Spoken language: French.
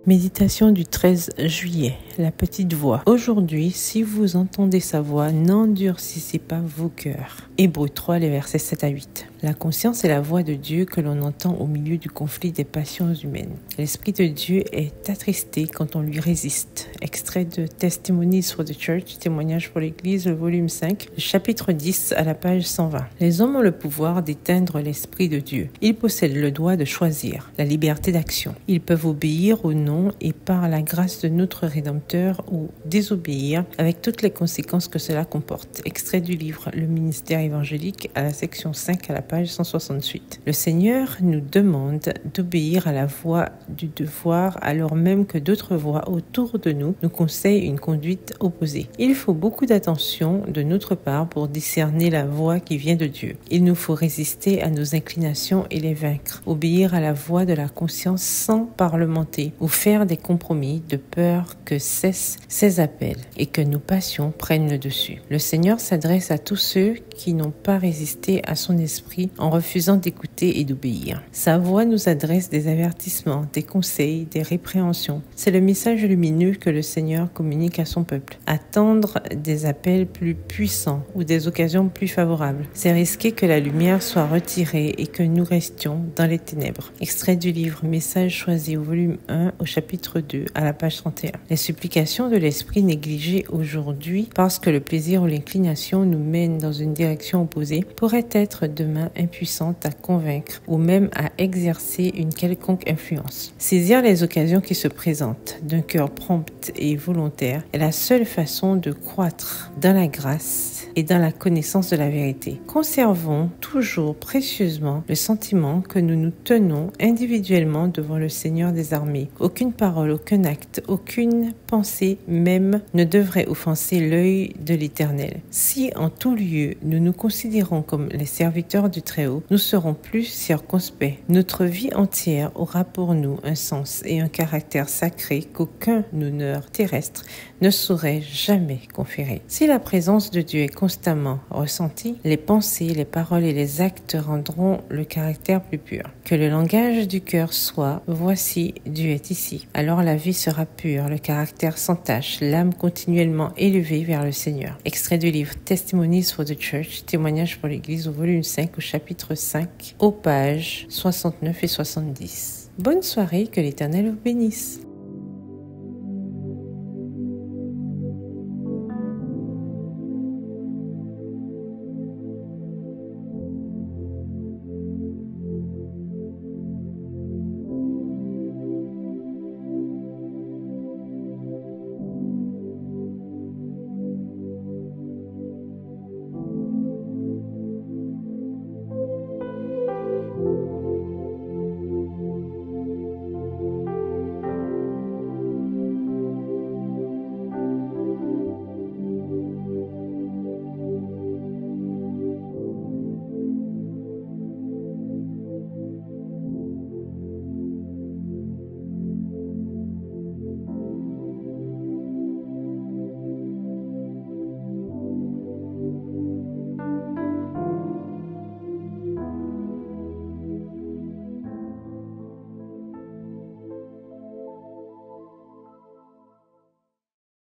Méditation du 13 juillet, la petite voix. Aujourd'hui, si vous entendez sa voix, n'endurcissez pas vos cœurs. Hébreux 3, les versets 7 à 8. La conscience est la voix de Dieu que l'on entend au milieu du conflit des passions humaines. L'Esprit de Dieu est attristé quand on lui résiste. Extrait de Testimonies for the Church, témoignage pour l'Église, le volume 5, le chapitre 10 à la page 120. Les hommes ont le pouvoir d'éteindre l'Esprit de Dieu. Ils possèdent le droit de choisir, la liberté d'action. Ils peuvent obéir ou non et par la grâce de notre Rédempteur ou désobéir avec toutes les conséquences que cela comporte. Extrait du livre Le ministère évangélique à la section 5 à la page 168. Le Seigneur nous demande d'obéir à la voix du devoir alors même que d'autres voix autour de nous conseillent une conduite opposée. Il faut beaucoup d'attention de notre part pour discerner la voix qui vient de Dieu. Il nous faut résister à nos inclinations et les vaincre. Obéir à la voix de la conscience sans parlementer ou faire des compromis de peur que cessent ses appels et que nos passions prennent le dessus. Le Seigneur s'adresse à tous ceux qui n'ont pas résisté à son esprit en refusant d'écouter et d'obéir. Sa voix nous adresse des avertissements, des conseils, des répréhensions. C'est le message lumineux que le Seigneur communique à son peuple. Attendre des appels plus puissants ou des occasions plus favorables, c'est risquer que la lumière soit retirée et que nous restions dans les ténèbres. Extrait du livre Message choisi au volume 1 au chapitre 2 à la page 31. Les supplications de l'esprit négligées aujourd'hui parce que le plaisir ou l'inclination nous mène dans une direction opposée pourrait être demain impuissante à convaincre ou même à exercer une quelconque influence. Saisir les occasions qui se présentent d'un cœur prompt et volontaire est la seule façon de croître dans la grâce et dans la connaissance de la vérité. Conservons toujours précieusement le sentiment que nous nous tenons individuellement devant le Seigneur des armées. Aucune parole, aucun acte, aucune pensée même ne devrait offenser l'œil de l'Éternel. Si en tout lieu nous nous considérons comme les serviteurs du Très-Haut, nous serons plus circonspects. Notre vie entière aura pour nous un sens et un caractère sacré qu'aucun honneur terrestre ne saurait jamais conférer. Si la présence de Dieu est constamment ressentie, les pensées, les paroles et les actes rendront le caractère plus pur. Que le langage du cœur soit « Voici, Dieu est ici ». Alors la vie sera pure, le caractère sans tache, l'âme continuellement élevée vers le Seigneur. Extrait du livre Testimonies for the Church, témoignage pour l'Église au volume 5 au chapitre 5 aux pages 69 et 70. Bonne soirée, que l'Éternel vous bénisse.